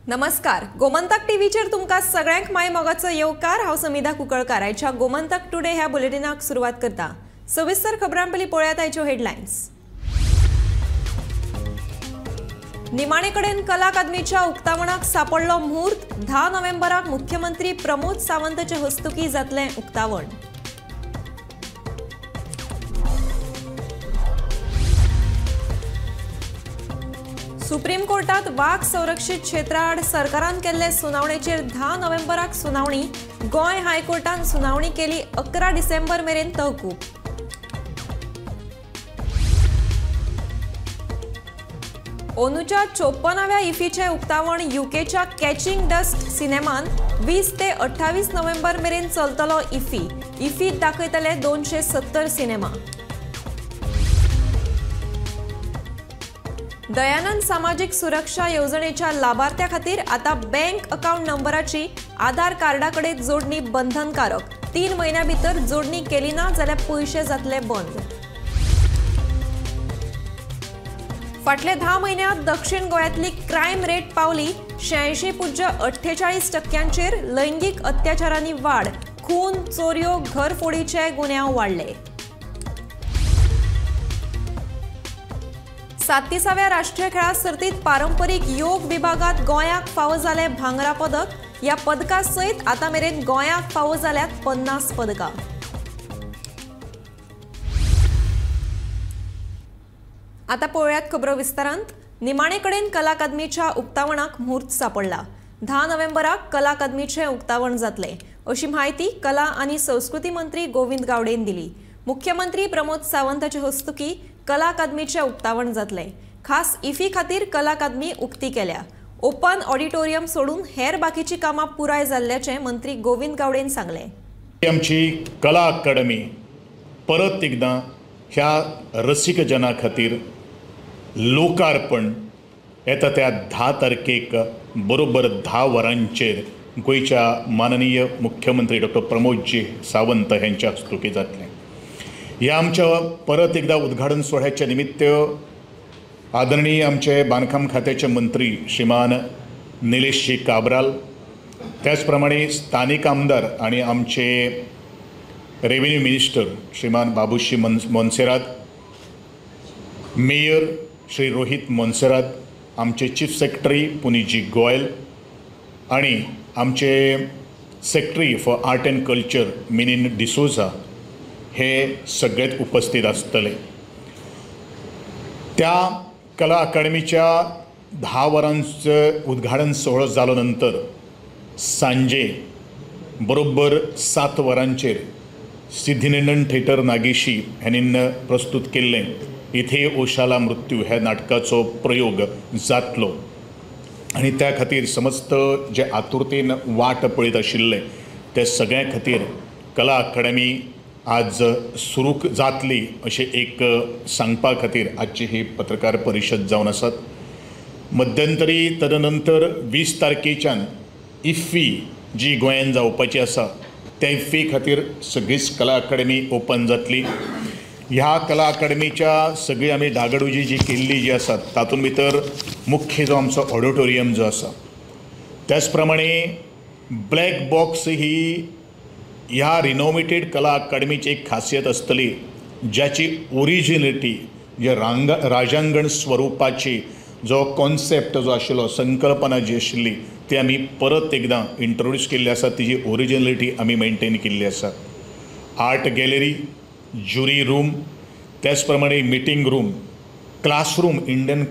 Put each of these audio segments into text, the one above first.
नमस्कार, गोमंतक टीव्हीचेर तुमकां सगळ्यांक माय मोगाचो येवकार। हांव समिधा कुंकळकार। आयच्या गोमंतक टुडे ह्या बुलेटिनाक सुरवात करता। सविस्तर खबरां पयलीं पळयात आयच्यो हेडलायन्स। निमाणे कडेन कला अकादमीच्या उक्तावणाक सापडलो मुहूर्त। 10 नोव्हेंबराक मुख्यमंत्री प्रमोद सावंतचे हस्तुकीं जातलें उक्तावण। सुप्रीम कोर्टात वाघ संरक्षित क्षेत्रा आड सरकारान केल्ले सुनावणेचेर 10 नोव्हेंबराक सुनावणी। गोंय हायकोर्टान सुनावणी केली 11 डिसेंबर मेरेन तहकूब। ओनूच्या 54व्या इफीचे उक्तावण यूकेच्या कॅचिंग डस्ट सिनेमान 20 ते 28 नोव्हेंबर मेरेन चलतलो। इफीत दाखयतले 270 सिनेमा। दयानंद सामाजिक सुरक्षा योजनेच्या लाभार्थ्या खातीर आता बँक अकाउंट नंबराची आधार कार्डाकडे जोडणी बंधनकारक। 3 महिन्यां भितर जोडणी केली ना जाल्यार पैसे जातले बंद। फाटले 10 महिन्यांत दक्षिण गोंयांतली क्रायम रेट पावली 86.48%। लैंगिक अत्याचारांनी वाड। खून, चोरयो, घरफोडीचे गुन्यांव वाडले। 37व्या राष्ट्रीय खेळा सर्तीत पारंपरीक योग विभागात गोंयाक फावो जाले भांगरा पदक। या पदका सयत आता मेरेन गोंयाक फावो जाल्यात 50 पदकां। आता पळयात खबरो विस्तारांत। निमाणे कडेन कला अकादमीच्या उक्तावणाक मुहूर्त सापडला। 10 नोव्हेंबराक कला अकादमीचे उक्तावण जातले, अशी माहिती कला आनी संस्कृती मंत्री गोविंद गावडेन दिली। मुख्यमंत्री प्रमोद सावंतचे हस्तुकीं कला अकादमीचे उक्तावण जातले। खास इफी खातीर कला अकादमी उक्ती केल्या। ओपन ऑडिटोरियम सोडून हेर बाकीची कामां पुराय जाल्ल्याचे मंत्री गोविंद गावडेन सांगले। आमची कला अकादमी परत एकदा ह्या रसिक जना खातीर लोकार्पण येता त्या 10 तारखेक बरोबर 10 वरांचेर गोंयच्या माननीय मुख्यमंत्री डॉ. प्रमोदजी सावंत यांच्या हस्तुकीं जातलें। ह्या आमच्या परत एकदा उद्घाटन सोहळ्याच्या निमित्त आदरणीय आमचे बांदकाम खात्याचे मंत्री श्रीमान निलेशजी काब्राल, त्याच प्रमाणे स्थानिक आमदार आणि आमचे रेव्हेन्यू मिनिस्टर श्रीमान बाबूजी मोन्सेरात, मेयर श्री रोहित मोन्सेरात, आमचे चीफ सेक्रेटरी पुनीजी गोयल आणि आमचे secretary for art and culture Minin D'Souza हे सगळेच उपस्थित आसतले। त्या कला अकादमीच्या 10 वरांचं उद्घाटन सोहळो जालो नंतर सांजे बरोबर 7 वरांचेर सिद्धिनंदन थिएटर नागेशी हांणी प्रस्तुत केल्लें इथे ओशाला मृत्यू ह्या नाटकाचो प्रयोग जातलो आणि त्या खातीर समस्त जे आतुरतेन वाट पळयत आशिल्ले ते सगळ्यां खातीर कला अकादमी आज सुरू जातली अशें एक सांगपा खातीर आजची ही पत्रकार परिशद जावन आसात। मध्यंतरी तदनंतर 20 तारखेच्यान इफ्फी जी गोंयांत जावपाची आसा त्या इफ्फी खातीर सगळीच कला अकादमी ओपन जातली। ह्या कला अकादमीच्या सगळी आमी डागडुजी जी केल्ली जी आसात तातूंत भितर मुख्य जो आमचो ऑडिटोरियम जो आसा, त्याच प्रमाणे ब्लॅक बॉक्स ही ह्या रिनोवेटेड कला अकादमीची एक खासियत आसतली ज्याची ओरिजिनिटी जे राजांगण स्वरूपाची जो कॉन्सेप्ट जो आशिल्लो, संकल्पना जी आशिल्ली ती आमी परत एकदां इंट्रोड्यूस केल्ली आसा। तिजी ओरिजिनलिटी आमी मेंटेन केल्ली आसा। आर्ट गॅलरी, ज्युरी रूम, त्याच प्रमाणे meeting room, classroom, Indian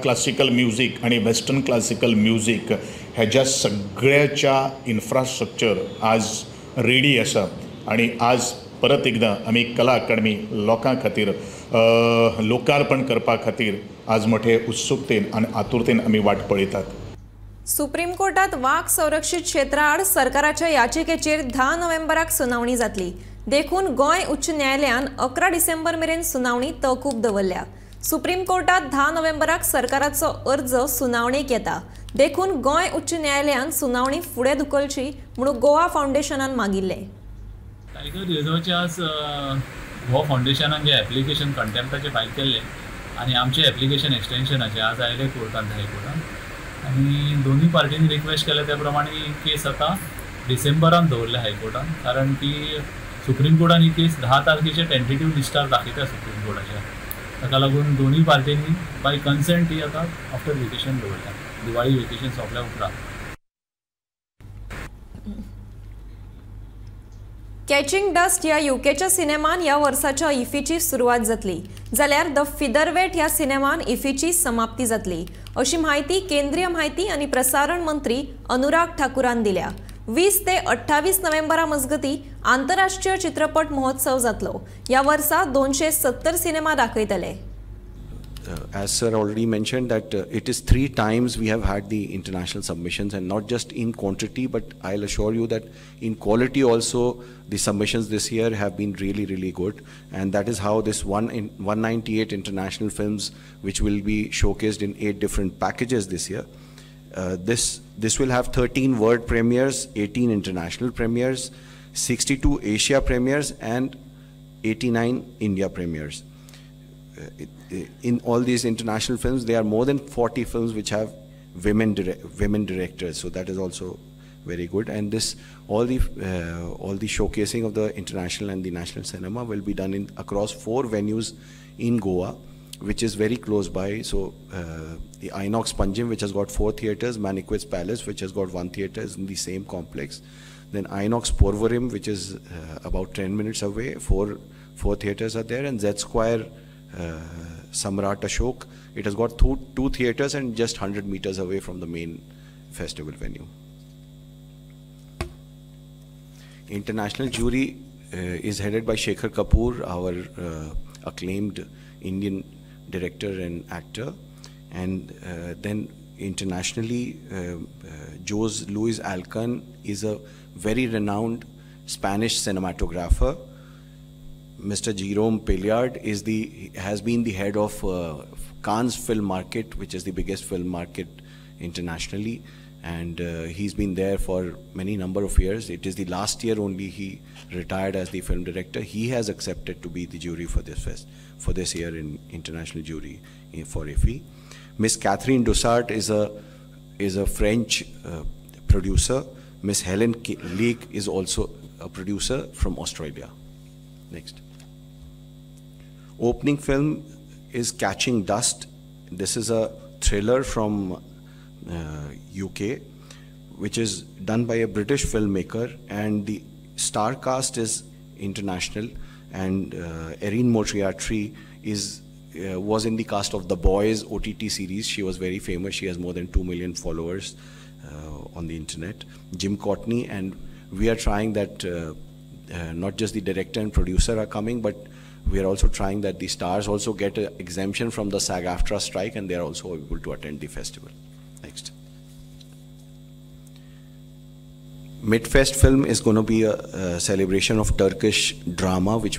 classical music आणि वेस्टर्न क्लासिकल म्युझिक ह्याच्या सगळ्याच्या इन्फ्रास्ट्रक्चर आज रेडी आसा आणि आज परत एकदा आमी कला अकादमी लोकां खातीर लोकार्पण करपा खातीर आज मोठे उत्सुकतेन आणि आतुरतेन आमी वाट पळयतात। सुप्रीम कोर्टात वाघ संरक्षित क्षेत्रा आड सरकाराच्या याचिकेचेर 10 नोव्हेंबराक सुनावणी जातली। देखून गोंय उच्च न्यायालयान 11 डिसेंबर मेरेन सुनावणी तहकूब दवरल्या। सुप्रीम कोर्टात 10 नोव्हेंबराक सरकाराचो अर्ज सुनावणेक येता। देखून गोंय उच्च न्यायालयान सुनावणी फुडें धुकलची म्हणून गोवा फाउंडेशनान मागिल्ले। टायगर रिझर्वच्या आज गोवा फाउंडेशनान जे एप्लिकेशन कंटेम्प्टाचे फायल केल्ले आणि आमचे एप्लिकेशन एक्सटेन्शनाचे आज आयले कोर्टांत हायकोर्टान आणि दोन्ही पार्टींनी रिक्वेस्ट केल्या त्या प्रमाणे ही केस आता डिसेंबरान दवरल्या हायकोर्टान, कारण ती सुप्रीम कोर्टान ही केस 10 तारखेच्या टेंटेटिव्ह लिस्टार दाखयता सुप्रीम कोर्टाच्या. ताका लागून दोन्ही पार्टींनी बाय कन्सेंट ही आता आफ्टर वेकेशन दवरल्या, दिवाळी वेकेशन सोंपल्या उपरांत. कॅचिंग डस्ट ह्या यूकेच्या सिनेमान ह्या वर्साच्या इफीची सुरवात जातली, जाल्यार द फिदरवेट ह्या सिनेमान इफीची समाप्ती जातली, अशी माहिती केंद्रीय माहिती आणि प्रसारण मंत्री अनुराग ठाकुरान दिल्या. 20 ते 28 नोव्हेंबरा मजगती आंतरराष्ट्रीय चित्रपट महोत्सव जातलो. या वर्सा 270 सिनेमा दाखयतले. As sir already mentioned that it is 3 times we have had the international submissions, and not just in quantity, but I'll assure you that in quality also the submissions this year have been really good, and that is how this 198 international films which will be showcased in 8 different packages this year. This will have 13 world premieres, 18 international premieres, 62 Asia premieres, and 89 India premieres. In all these international films, there are more than 40 films which have women directors, so that is also very good. And all the showcasing of the international and the national cinema will be done across 4 venues in Goa, which is very close by. So the Inox Panjim, which has got 4 theaters, Manikwit's Palace, which has got 1 theater, is in the same complex. Then Inox Porvorim, which is about 10 minutes away, 4 theaters are there, and Z Square Samrat Ashok, it has got 2 theaters and just 100 meters away from the main festival venue. International jury is headed by Shekhar Kapoor, our acclaimed Indian director and actor, and then internationally Jose Luis Alcan is a very renowned Spanish cinematographer. Mr. Jerome Pillard has been the head of Cannes film market, which is the biggest film market internationally, and he's been there for many number of years. It is the last year only he retired as the film director. He has accepted to be the jury for this year in international jury for IFFI. Miss Catherine Dussart is a French producer. Miss Helen Leake is also a producer from Australia. Next. Opening film is Catching Dust. This is a thriller from UK, which is done by a British filmmaker, and the star cast is international. And Erin Moriarty was in the cast of The Boys OTT series. She was very famous. She has more than 2 million followers on the internet. Jim Courtney, and we are trying that not just the director and producer are coming, but we are also trying that the stars also get an exemption from the SAG-AFTRA strike, and they are also able to attend the festival. Next. Midfest film is going to be a celebration of Turkish drama, which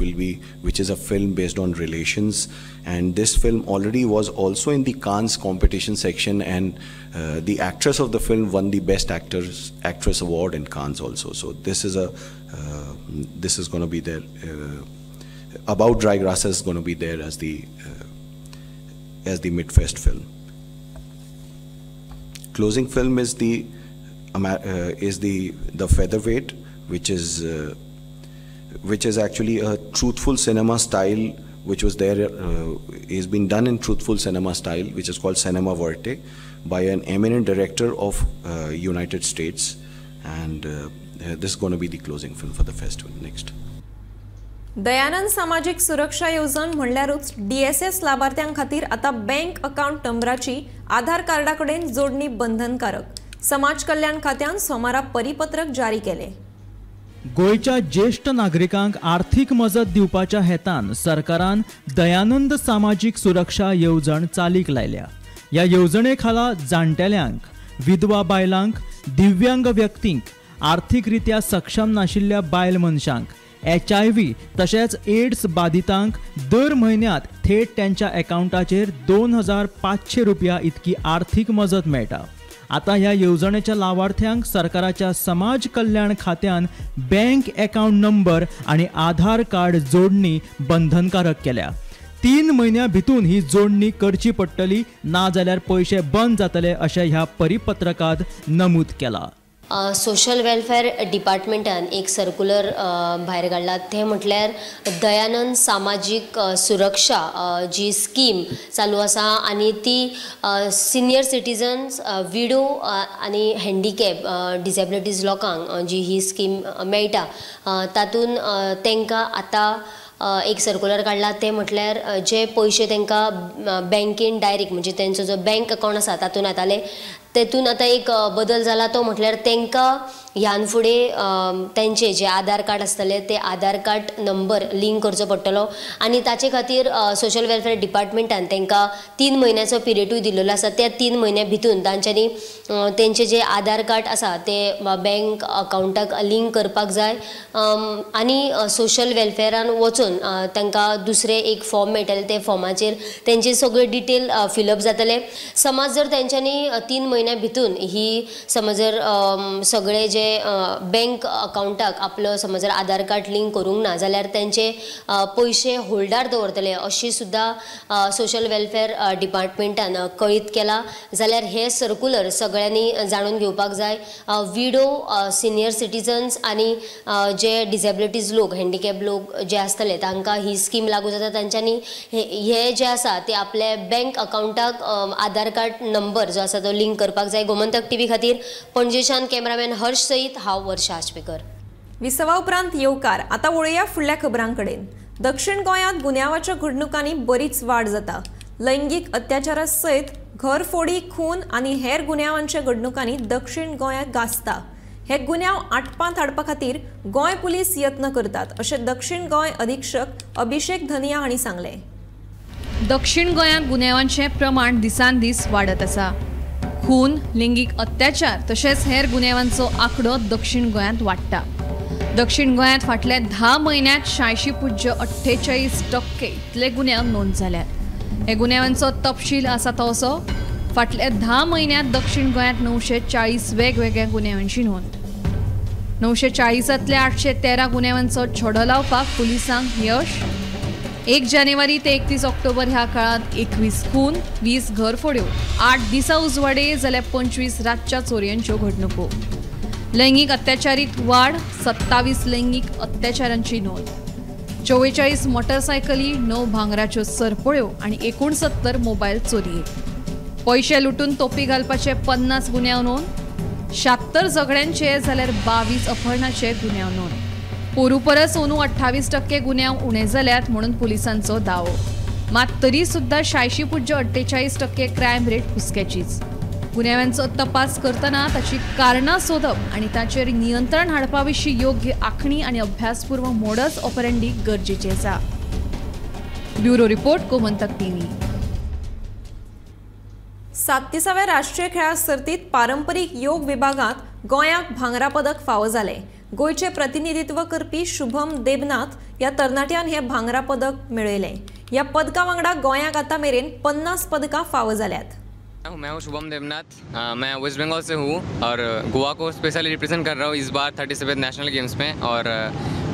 is a film based on relations, and this film already was also in the Cannes competition section, and the actress of the film won the Best Actress award in Cannes also. So this is going to be there. About Dry Grasses is going to be there as the Midfest film. Closing film is the Featherweight, which is actually a truthful cinema style, which was there is being done in truthful cinema style, which is called Cinema Verte, by an eminent director of United States, and this is going to be the closing film for the festival. Next. Dayanand सामाजिक सुरक्षा येवजण म्हणल्यारूच DSS लाभार्थ्यां खातीर आता bank account नंबराची आधार कार्डाकडेन जोडणी बंधनकारक. समाज कल्याण खात्यान सोमारा परिपत्रक जारी केले. गोयच्या ज्येष्ठ नागरिकांक आर्थिक मजत दिवपाच्या हेतान सरकारान दयानंद सामाजिक सुरक्षा येवजण चालीक लायल्या. ह्या येवजणे खाला जाणटेल्यांक, विधवा बायलांक, दिव्यांग व्यक्तींक, आर्थिकरित्या सक्षम नाशिल्ल्या बायल मनशांक, HIV तशेंच एड्स बाधितांक दर म्हयन्यात थेट त्यांच्या अकाउंटाचेर 2500 रुपया इतकी आर्थिक मजत मेळटा. आता ह्या येवजणेच्या लाभार्थ्यांक सरकाराच्या समाज कल्याण खात्यान बँक अकाउंट नंबर आणि आधार कार्ड जोडणी बंधनकारक केल्या. 3 म्हयन्या भितून ही जोडणी करची पडटली, ना जाल्यार पैसे बंद जातले अशें ह्या परिपत्रकात नमूद केला. सोशल वेलफेअर डिपार्टमेंटान एक सर्क्युलर भायर काडला. ते म्हटल्यार दयानंद सामाजीक सुरक्षा जी स्कीम चालू आसा आनी ती सिनियर सिटीजन्स, विडो आनी हँडिकॅप डिसेबिलिटीज लोकांक जी ही स्कीम मेळटा तातून तांकां आतां एक सर्क्युलर काडला. ते म्हटल्यार जे पयशे तांकां बँकेन डायरेक्ट म्हणजे तेंचो जो बँक अकावंट आसा तातून येताले तेतून आतां एक बदल जाला. तो म्हटल्यार तांकां ह्यान फुडें तेंचे जे आधार कार्ड आसतले ते आधार कार्ड नंबर लिंक करचो पडटलो आनी ताचे खातीर सोशल वेलफेअर डिपार्टमेंटान तांकां 3 म्हयन्याचो पिरियडूय दिल्लो आसा. त्या 3 म्हयन्या भितून तांच्यांनी तेंचे जे आधार कार्ड आसा ते बँक अकावंटाक लिंक करपाक जाय आनी सोशल वेलफेअरान वचून तांकां दुसरे एक फॉर्म मेळटले. ते फॉर्माचेर तेंचे सगळे डिटेल फिलअप जातले. समज जर तेंच्यांनी 3 म्हयन्या भितून ही समज जर सगळे जे बँक अकावंटाक आपलो समज जर आधार कार्ड लिंक करूंक ना जाल्यार तेंचे पयशे होल्डार दवरतले अशी सुद्दां सोशल वेलफेअर डिपार्टमेंटान कळीत केला. जाल्यार हे सर्क्युलर सगळ्यांनी जाणून घेवपाक जाय. विडो, सिनियर सिटीजन्स आनी जे डिसेबिलिटीज लोक, हँडिकॅप लोक जे आसतले तांकां ही स्कीम लागू जाता. तांच्यांनी हे जे आसा ते आपल्या बँक अकावंटाक आधार कार्ड नंबर जो आसा तो लिंक करपाक जाय. गोमंतक टीव्ही खातीर पणजेच्यान कॅमेरामॅन हर्ष सईत, हांव वर्षा आशवेकर. विसवा उपरांत येवकार. आतां वळया फुडल्या खबरांकडेन. दक्षिण गोंयांत गुन्यांवाच्या घडणुकांनी बरीच वाड जाता. लैंगीक अत्याचारा सयत घरफोडी, खून आनी हेर गुन्यांवांच्या घडणुकांनी दक्षिण गोंयांत गाजता. हे गुन्यांव आटपांत हाडपा खातीर गोंय पुलीस यत्न करतात अशें दक्षिण गोंय अधीक्षक अभिषेक धनिया हांणी सांगलें. दक्षिण गोंयांत गुन्यांवांचें प्रमाण दिसान दीस वाडत आसा. खून, लिंगीक अत्याचार तशेंच हेर गुन्यांवांचो आंकडो दक्षिण गोंयांत वाडटा. दक्षिण गोंयांत फाटल्या 10 म्हयन्यांत 86.48% इतले गुन्यांव नोंद जाल्यात. हे गुन्यांवांचो तपशील आसा तो असो. फाटल्या 10 म्हयन्यांत दक्षिण गोंयांत 940 वेगवेगळ्या गुन्यांवांची नोंद. 940तल्या 813 गुन्यांवांचो छडो लावपाक पुलिसांक यश. 1 जानेवारी ते 31 ऑक्टोबर ह्या काळात 21 खून, 20 घरफोड्यो, 8 दिसा उजवाडे जाल्यार 25 रातच्या चोरयांच्यो घडणुको. लैंगीक अत्याचारीत वाड, 27 लैंगीक अत्याचारांची नोंद. 44 मोटरसायकली, 9 भांगराच्यो सरपळ्यो आनी 69 मोबायल चोरये. पयशे लुटून तोपी घालपाचे 50 गुन्यांव नोंद. 76 झगड्यांचे जाल्यार 22 अपहरणाचे गुन्यांव नोंद. पोरू परस अंदू 28% गुन्यांव उणे जाल्यात म्हणून पुलिसांचो दावो. मात तरी सुद्धा 86.48% क्रायम रेट हुस्क्याचीच. गुन्यांवांचो तपास करतना ताची कारणां सोदप आनी ताचेर नियंत्रण हाडपा विशीं योग्य आंखणी आनी अभ्यासपूर्व मोडस ऑपरेंडी गरजेचें आसा. Bureau report, Gomantak TV. 37व्या राष्ट्रीय खेळा सर्तीत पारंपरीक योग विभागात गोंयाक भांगरा पदक फावो जालें. गोयचे प्रतिनिधित्व करपी शुभम देबनाथ ह्या तरणाट्यान हे भांगरा पदक मेळयलें. ह्या पदका वांगडा गोंयाक आतां मेरेन 50 पदकां फावो जाल्यात. मैं हूँ शुभम देवनाथ. मैं वेस्ट बंगाल से हूँ और गोवा को स्पेशली रिप्रेजेंट कर रहा हूँ इस बार 37वें नेशनल गेम्स में. और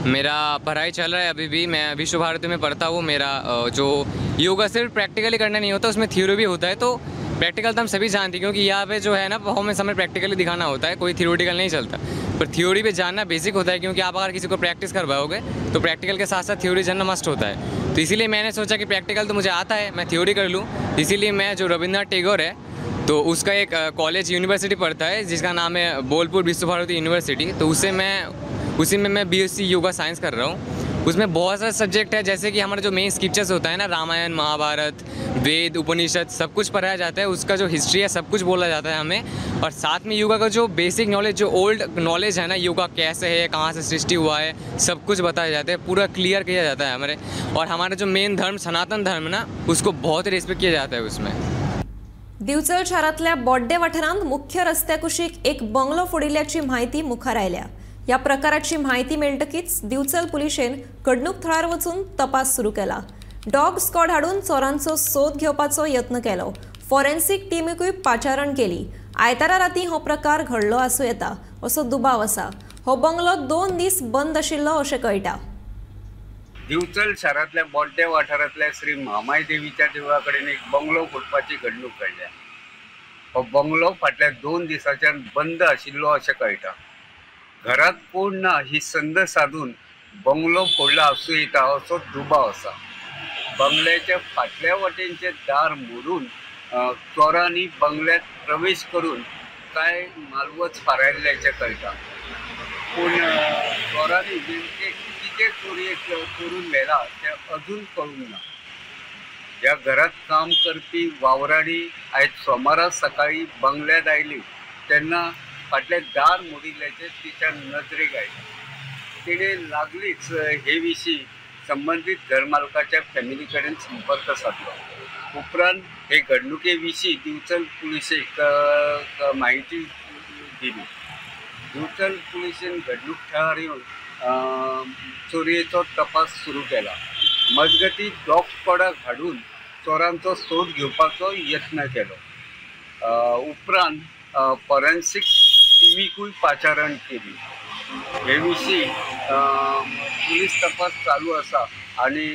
मेरा पढ़ाई चल रहा है अभी भी. मैं विश्व भारती में पढ़ता हूँ. मेरा जो योगा सिर्फ प्रैक्टिकली करना नहीं होता, उसमें थ्योरी भी होता है. तो प्रैक्टिकल तो हम सभी जानते हैं क्योंकि यहाँ पे जो है ना परफॉर्मेंस हमें प्रैक्टिकली दिखाना होता है, कोई थियोरिटिकल नहीं चलता. पर थ्योरी पे जानना बेसिक होता है क्योंकि आप अगर किसी को प्रैक्टिस करवाओगे तो प्रैक्टिकल के साथ साथ थ्योरी जानना मस्ट होता है. तो इसीलिए मैंने सोचा कि प्रैक्टिकल तो मुझे आता है, मैं थ्योरी कर लूँ. इसीलिए मैं जो रविन्द्रनाथ टैगोर है तो उसका एक कॉलेज यूनिवर्सिटी पढ़ता है जिसका नाम है बोलपुर विश्व भारती यूनिवर्सिटी. तो उसी में मैं BSc योगा साइंस कर रहा हूँ. उसमें बहुत सारे सब्जेक्ट है जैसे कि हमारा जो मेन स्क्रिप्चर्स होता है ना, रामायण, महाभारत, वेद, उपनिषद, सब कुछ पढ़ाया जाता है. उसका जो हिस्ट्री है सब कुछ बोला जाता है हमें. और साथ में योगा का जो बेसिक नॉलेज, जो ओल्ड नॉलेज है ना, योगा कैसे है, कहाँ से सृष्टि हुआ है, सब कुछ बताया जाता है. पूरा क्लियर किया जाता है हमारे. और हमारा जो मेन धर्म सनातन धर्म ना, उसको बहुत रिस्पेक्ट किया जाता है उसमें. दिवचल शारांतल्या बोड्डे वाठारांत मुख्य रस्त्या कुशीक एक बंगलो फोडिल्ल्याची माहिती मुखार आयल्या. या प्रकाराची माहिती मेळटकीच दिवचल पुलिशेन घडणूक थळार वचून तपास सुरू केला. डॉग स्क्वॉड हाडून चोरांचो सोद घेवपाचो यत्न केलो. फॉरेन्सिक टीमीकूय पाचारण केली. आयतारा राती हो प्रकार घडलो आसूं येता असो दुबाव आसा. हो बंगलो 2 दीस बंद आशिल्लो अशें कळटा. दिवचल शारांतल्या बोड्डे वाठारांतल्या श्री महामाय देवीच्या देवळा कडेन एक बंगलो फोडपाची घडणूक घडल्या. हो बंगलो फाटल्या 2 दिसांच्यान बंद आशिल्लो अशें कळटा. घरात कोण ना ही संद साधून बंगलो फोडला आसूं येता असो दुबाव आसा. बंगल्याच्या फाटल्या वटेनचे दार मोडून चोरांनी बंगल्यात प्रवेश करून काय मालवच फारायल्ल्याचें कळटा. पूण चोरांनी नेमके कितें चोरून व्हेला तें अजून कळूंक ना. ह्या घरात काम करपी वावराडी आयज सोमारा सकाळी बंगल्यात आयली तेन्ना फाटले दार मोडिल्ल्याचें तिच्या नजरेक आयलें. तिणे लागलीच हे विशीं संबंधीत घरमालकाच्या फॅमिली कडेन संपर्क साधलो. उपरांत हे घडणुके विशीं दिवचल पुलिसेक म्हायती दिली. दिवचल पुलिसेन घडणूक थळार येवन चोरयेचो तपास सुरू केला. मजगती डॉग स्क्वॉडाक हाडून चोरांचो सोद घेवपाचो यत्न केलो. उपरांत फॉरेन्सीक टिमीकूय पाचारण केली. हे विशीं पुलीस तपास चालू आसा आनी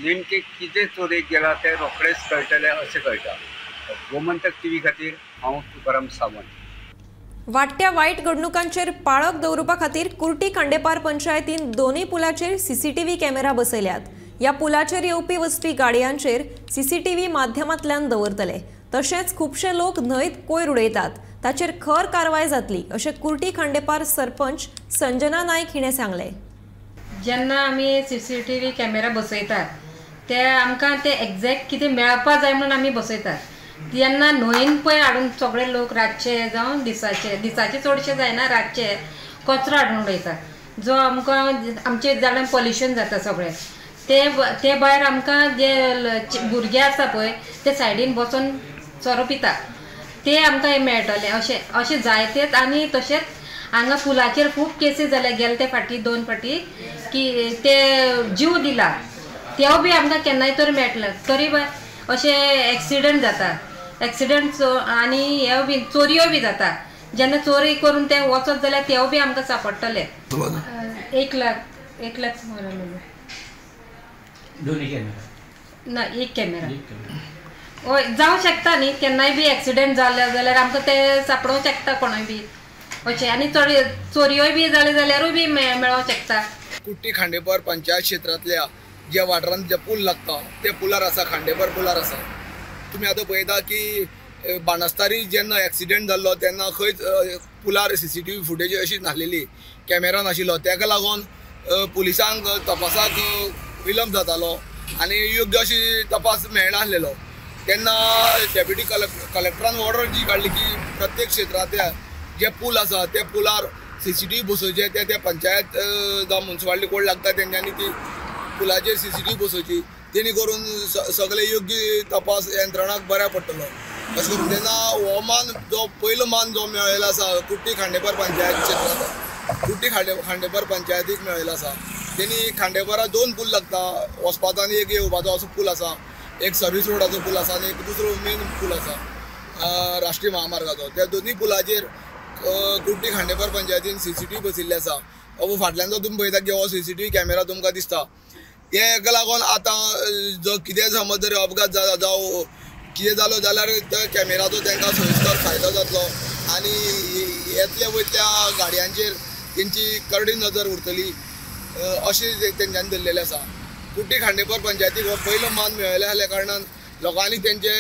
नेमके कितें चोरेक गेला तें रोखडेंच कळटलें अशें कळटा. गोमंतक टीव्ही खातीर हांव तुकाराम सावंत. वाडट्या वायट घडणुकांचेर पाळक दवरुपा खातीर कुर्टी खांडेपार पंचायतीन दोन्ही पुलाचेर सीसीटीव्ही कॅमेरा बसयल्यात. ह्या पुलाचेर येवपी वचपी गाडयांचेर सीसीटीव्ही माध्यमांतल्यान दवरतले. तशेंच खुबशे लोक न्हंयत कोयर उडयतात. ताचेर खर कारवाय जातली अशें कुर्टी खांडेपार सरपंच संजना नायक हिणें सांगलें. जेन्ना आमी सीसीटीव्ही कॅमेरा बसयतात ते आमकां ते एक्झॅक्ट कितें मेळपा जाय म्हणून आमी बसयतात. तेन्ना न्हंयन पळय हाडून सगळे लोक रातचे जावं दिसाचे चडशे जायना रातचे कचरो हाडून उडयतात जो आमकां आमचे जाल्यार पॉल्युशन जाता सगळें. ते भायर आमकां जे भुरगे आसा पळय ते सायडीन बसून सोरो पिता ते आमकां मेळटले अशें जायतेच. आनी तशेंच हांगा पुलाचेर खूब केसीस जाल्या गेले ते फाटी 2 फाटी की ते जीव दिला तेव बी आमकां केन्नाय तरी मेळटले. तरी अशे एक्सिडंट जाता. एक्सिडंट आनी हे बी चोरयो बी जाता. जेन्ना चोरी करून ते वचत जाल्यार तेव बी आमकां सांपडटले. 1 लाख ना एक कॅमेरा हय जावं शकता न्ही. केन्नाय बी एक्सिडंट जाले जाल्यार आमकां ते सांपडोवंक शकता कोणूय बी अशें. आनी चोरयोय बी जाले जाल्यारूय बी मेळोवंक शकता. कुट्टी खांडेपार पंचायत क्षेत्रांतल्या ज्या वाठारांत जे पूल लागता ते पुलार आसा, खांडेपार पुलार आसा. तुमी आतां पळयता की बाणस्तारी जेन्ना एक्सिडंट जाल्लो तेन्ना खंयच पुलार सीसीटीव्ही फुटेज अशी नासलेली, कॅमेरा नाशिल्लो. ताका लागून पुलिसांक तपासाक विलंब जातालो आनी योग्य अशी तपास मेळनासलेलो. तेन्ना डेप्युटी कलेक्टरान ऑर्डर जी काडली की प्रत्येक क्षेत्रांतल्या जे पूल आसा ते पुलार सीसीटीव्ही बसोवचे. ते पंचायत जावं म्युन्सिपालिटी कोण लागता तेंच्यांनी ती पुलाचेर सीसीटीव्ही बसोवची. तेणी करून सगळे योग्य तपास यंत्रणाक बऱ्या पडटलो अशें करून. तेन्ना हो मान जो पयलो मान जो मेळयलो आसा कुट्टी खांडेपार पंचायत क्षेत्रांत कुट्टी खांडेपार पंचायतीक मेळयलो आसा. तेणी खांडेपारा 2 पूल लागता वचपाचो आनी एक येवपाचो असो पूल आसा. एक सर्वीस रोडाचो पूल आसा आनी एक दुसरो मेन पूल आसा राष्ट्रीय महामार्गाचो. त्या दोनूय पुलाचेर कुट्टी खांडेपार पंचायतीन सीसीटीव्ही बसयल्ले आसा. फाटल्यानचो तुमी पळयता की हो सीसीटीव्ही कॅमेरा तुमकां दिसता. हेका लागून आतां जो कितें समज जर अपघात जावं कितें जालो जाल्यार त्या कॅमेराचो तांकां सोयीस्कर फायदो जातलो आनी येतल्या वयतल्या गाडयांचेर तेंची करडी नजर उरतली अशें तेंच्यांनी धरलेलें आसा. कुट्टी खांडेपार पंचायतीक हो पयलो मान मेळयल्या असल्या कारणान लोकांनी तेंचे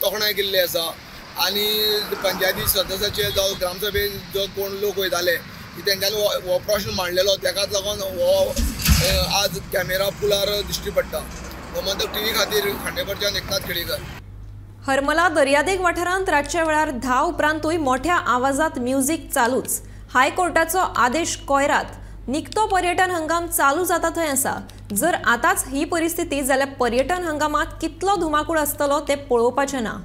तोखणाय केल्ली आसा. आनी पंचायती सदस्याचे जावं ग्रामसभेन जो कोण लोक वयताले तेंच्यांनी हो प्रश्न मांडलेलो. ताकाच लागून हो आज कॅमेरा पुलार दिश्टी पडटा. गोमंतक टीव्ही खातीर खांडेपारच्यान एकनाथ केळेकर. हरमला दर्यादेग वाठारांत रातच्या वेळार 10 उपरांतूय मोठ्या आवाजात म्युझिक चालूच. हायकोर्टाचो आदेश कोयरात. निकतो पर्यटन हंगाम चालू जाता थंय आसा. जर आतांच ही परिस्थिती जाल्यार पर्यटन हंगामात कितलो धुमाकूळ आसतलो ते पळोवपाचें ना.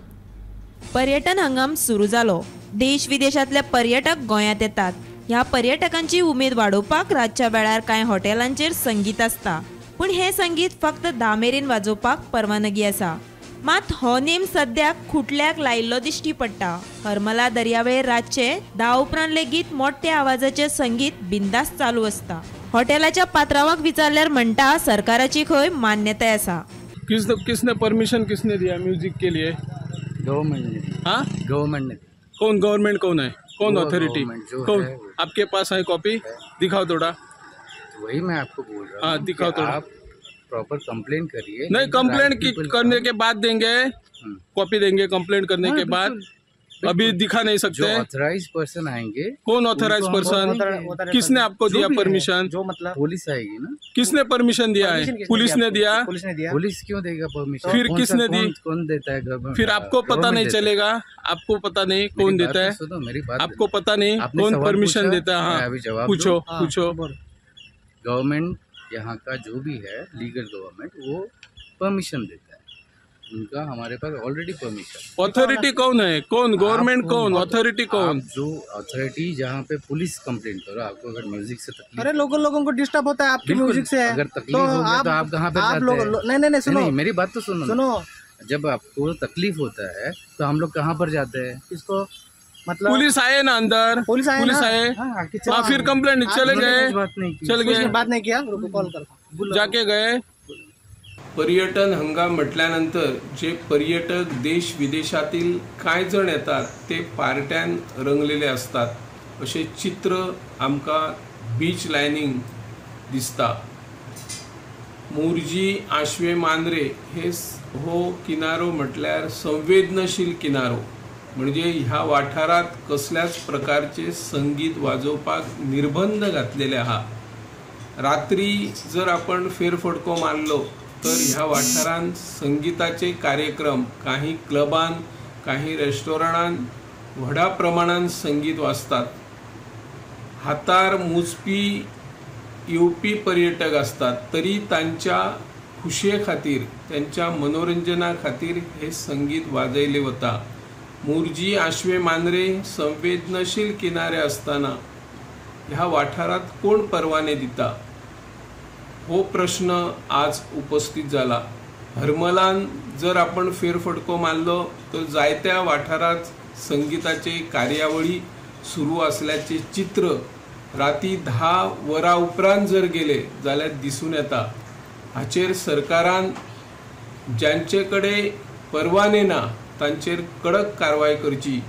पर्यटन हंगाम सुरू जालो. देश विदेशांतले पर्यटक गोंयांत येतात. ह्या पर्यटकांची उमेद वाडोवपाक रातच्या वेळार कांय हॉटेलांचेर संगीत आसता. पूण हे संगीत फक्त 10 मेरेन वाजोवपाक परवानगी आसा. मात हो नेम सद्याक खुटल्याक लायिल्लो दिश्टी पडटा. हरमला दर्यावेळेर रातचे 10 उपरांत लेगीत मोठ्या आवाजाचें संगीत बिंदास चालू आसता. हॉटेलाच्या पात्रावाक विचारल्यार म्हणटा सरकाराची खंय मान्यताय आसा. किसने परमिशन किसने दिया म्यूजिक के लिए? गवर्नमेंट ने. हाँ, गवर्नमेंट ने. कौन गवर्नमेंट कौन है? कौन अथॉरिटी? कौन? आपके पास है कॉपी? दिखाओ थोड़ा. वही मैं आपको बोल रहा हूँ. हाँ, दिखाओ थोड़ा. आप प्रॉपर कंप्लेंट करिए. नहीं, कंप्लेंट करने के बाद देंगे, कॉपी देंगे कंप्लेंट करने के बाद. अभी दिखा नहीं सकते. जो ऑथराइज पर्सन आएंगे. कौन ऑथराइज पर्सन? किसने आपको दिया परमिशन? जो मतलब पुलिस आएगी ना. किसने परमिशन दिया है? पुलिस ने दिया. पुलिस क्यों देगा परमिशन? फिर किसने दी? कौन देता है गवर्नमेंट? फिर आपको पता नहीं चलेगा? आपको पता नहीं कौन देता है? मेरी बात आपको पता नहीं कौन परमिशन देता है? हाँ, पूछो पूछो. गवर्नमेंट यहाँ का जो भी है लीगल गवर्नमेंट वो परमिशन देता है. उनका हमारे पास ऑलरेडी परमिशन. अथॉरिटी कौन है? कौन गवर्नमेंट? कौन अथॉरिटी? कौन जो अथॉरिटी जहाँ पे पुलिस कंप्लेंट करो आपको अगर म्यूजिक से तकलीफ. अरे लोगों को डिस्टर्ब होता है आपकी म्यूजिक से. अगर तकलीफ होगी तो आप कहाँ पे जाते हैं? नहीं सुनो, मेरी बात तो सुनो. जब आपको तकलीफ होता है तो हम लोग कहाँ पर जाते हैं? इसको मतलब पुलिस आए ना अंदर. पुलिस आए. हाँ, फिर कंप्लेंट चले गए. बात नहीं किया. कॉल करता जाके गए. पर्यटन हंगाम म्हटल्यानंतर जे पर्यटक देश विदेशातील काय जण येतात ते पार्ट्यान रंगलेले असतात असे चित्र आमकां बीच लायनींग दिसता. मोरजी, आशवे, मांद्रे हे हो किनारो म्हटल्यार संवेदनशील किनारो. म्हणजे ह्या वाठारात कसल्याच प्रकारचे संगीत वाजोवपाक निर्बंध घातलेले आहा. रात्री जर आपण फेरफटको मारलो तर ह्या वाठारांत संगीताचे कार्यक्रम काही क्लबान, काही रेस्टॉरंटान व्हडा प्रमाणात संगीत वाजतात. हातार मुजपी येवपी पर्यटक असतात तरी तांच्या खुशये खातीर, त्यांच्या मनोरंजना खातीर हे संगीत वाजयले वता. मोरजी, आशवे, मांद्रे संवेदनशील किनारे असताना ह्या वाठारात कोण परवाने दिता हो प्रश्न आज उपस्थित झाला. हरमलान जर आपण फेरफटको मारलो तर जायत्या वाठारात संगीताचे कार्यावळी सुरू असल्याचे चित्र राती 10 वरां उपरांत जर गेले जाल्यार दिसून येता. हाचेर सरकारान ज्यांचे कडेन परवाने ना तांचेर कडक कारवाय करची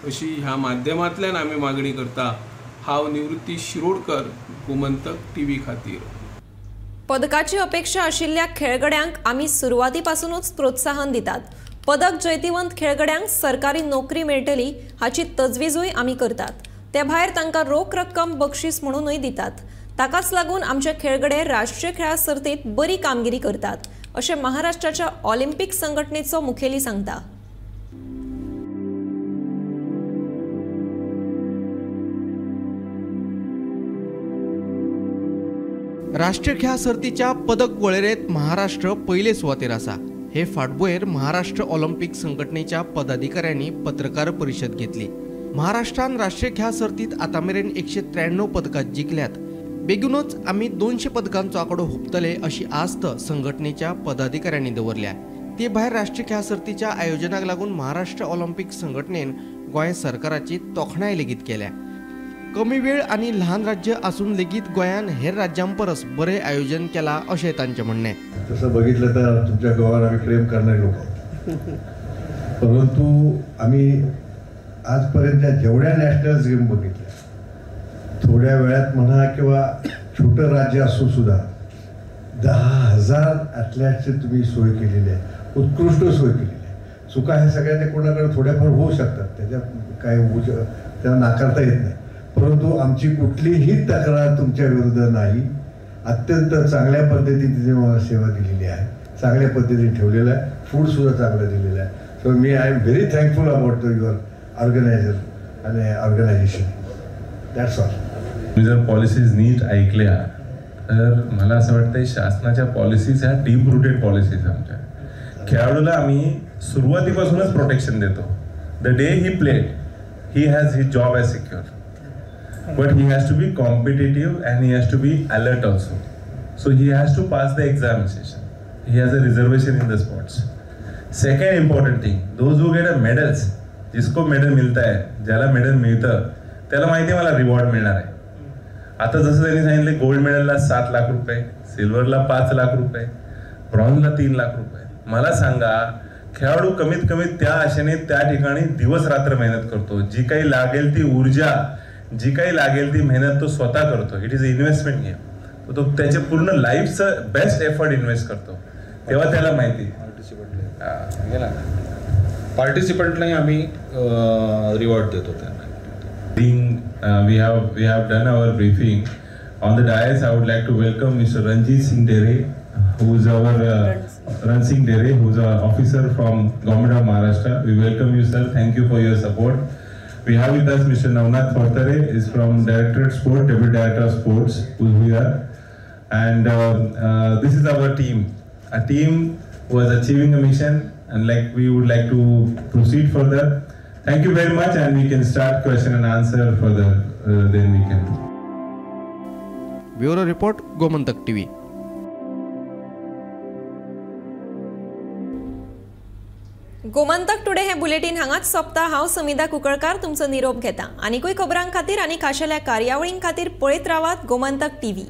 अशी ह्या माध्यमांतल्यान आमी मागणी करता. हांव निवृत्ती शिरोडकर, गोमंतक टीव्ही खातीर. पदकाची अपेक्षा आशिल्ल्या खेळगड्यांक आमी सुरवातीपासूनच प्रोत्साहन दितात. पदक जैतिवंत खेळगड्यांक सरकारी नोकरी मेळटली हाची तजवीजूय आमी करतात. त्या भायर तांकां रोख रक्कम बक्षीस म्हणूनय दितात. ताकाच लागून आमचे खेळगडे राष्ट्रीय खेळा सर्तीत बरी कामगिरी करतात अशें महाराष्ट्राच्या ऑलिंपिक संघटनेचो मुखेली सांगता. राष्ट्रीय खेळा सर्तीच्या पदक वळेरेंत महाराष्ट्र पयले सुवातेर आसा. हे फाटभुंयेर महाराष्ट्र ऑलिंपिक संघटनेच्या पदाधिकाऱ्यांनी पत्रकार परिशद घेतली. महाराष्ट्रान राष्ट्रीय खेळा सर्तीत आतामेरेन 193 पदकां जिखल्यात. बेगीनूच आमी 200 पदकांचो आंकडो हुंपतले अशी आस्त संघटनेच्या पदाधिकाऱ्यांनी दवरल्या. ते भायर राष्ट्रीय खेळा सर्तीच्या आयोजनाक लागून महाराष्ट्र ऑलिंपिक संघटनेन गोंय सरकाराची तोखणाय लेगीत केल्या. कमी वेळ आणि लहान राज्य असून लेगीत गोंयान हेर राज्यांपरस बरे आयोजन केला अशें तांचें म्हणणें. तसं बघितलं तर तुमच्या गावावर आम्ही प्रेम करणारे लोक आहोत. परंतु आम्ही आजपर्यंत जेवढ्या नॅशनल गेम बघितल्या थोड्या वेळात म्हणा किंवा छोटं राज्य असून सुद्धा 10,000 ॲथलेटची तुम्ही सोय केलेली आहे. उत्कृष्ट सोय केलेली आहे. चुका ह्या सगळ्या कोणाकडे थोड्याफार होऊ शकतात. त्याच्यात काय त्याला नाकारता येत नाही. परंतु आमची कुठलीही तक्रार तुमच्या विरुद्ध नाही. अत्यंत चांगल्या पद्धतीने तुम्ही मला सेवा दिलेली आहे. चांगल्या पद्धतीने ठेवलेलं आहे. फूड सुद्धा चांगलं दिलेलं आहे. सो मी I am very thankful about your organiser आणि ऑर्गनायझेशन. That's all. मी जर पॉलिसीज नीट ऐकल्या तर मला असं वाटतं शासनाच्या पॉलिसीज ह्या डीप रूटेड पॉलिसीज आमच्या. खेळाडूला आम्ही सुरुवातीपासूनच प्रोटेक्शन देतो. The day he played he has his job as secure. But he has to be competitive and he has to be alert also. So he has to pass the examination. He has a reservation in the sports. Second important thing, those who get a medals, जिसको medal मिलता है, ज्याला medal मिळतं त्याला माहिती आहे मला reward मिळणार आहे. आता जसं त्यांनी सांगितले गोल्ड मेडलला 7 लाख रुपये, सिल्वरला 5 लाख रुपये, ब्रॉन्झला 3 लाख रुपये. मला सांगा खेळाडू कमीत कमी त्या आशेने त्या ठिकाणी दिवस रात्र मेहनत करतो. जी काही लागेल ती ऊर्जा, जी काही लागेल ती मेहनत तो स्वतः करतो. It is investment game. तो त्याचे पूर्ण लाईफचं बेस्ट एफर्ट इन्व्हेस्ट करतो. तेव्हा त्याला माहिती पार्टिसिपंटलाही आम्ही रिवॉर्ड देतो त्यांना. We have done our briefing. On the dais, I would like to welcome Mr. Ranjit Singh Dere, who is our Ran Singh Dere, who is an officer from Government of Maharashtra. We welcome you, sir. Thank you for your support. We have with us Mr. Navnath Fortare, is from Directorate Sport, Deputy Director of Sports, who is here. And this is our team, a team who is achieving a mission, and like we would like to proceed further. Thank you very much, and we can start question and answer further. Then we can. Bureau report, Gomantak TV. Gomantak today हे bulletin हांगाच सोंपता. हांव समिधा कुंकळकार तुमचो निरोप घेता. आनीकूय खबरां खातीर आनी खाशेल्या कार्यावळीं खातीर पळयत रावात गोमंतक टीव्ही.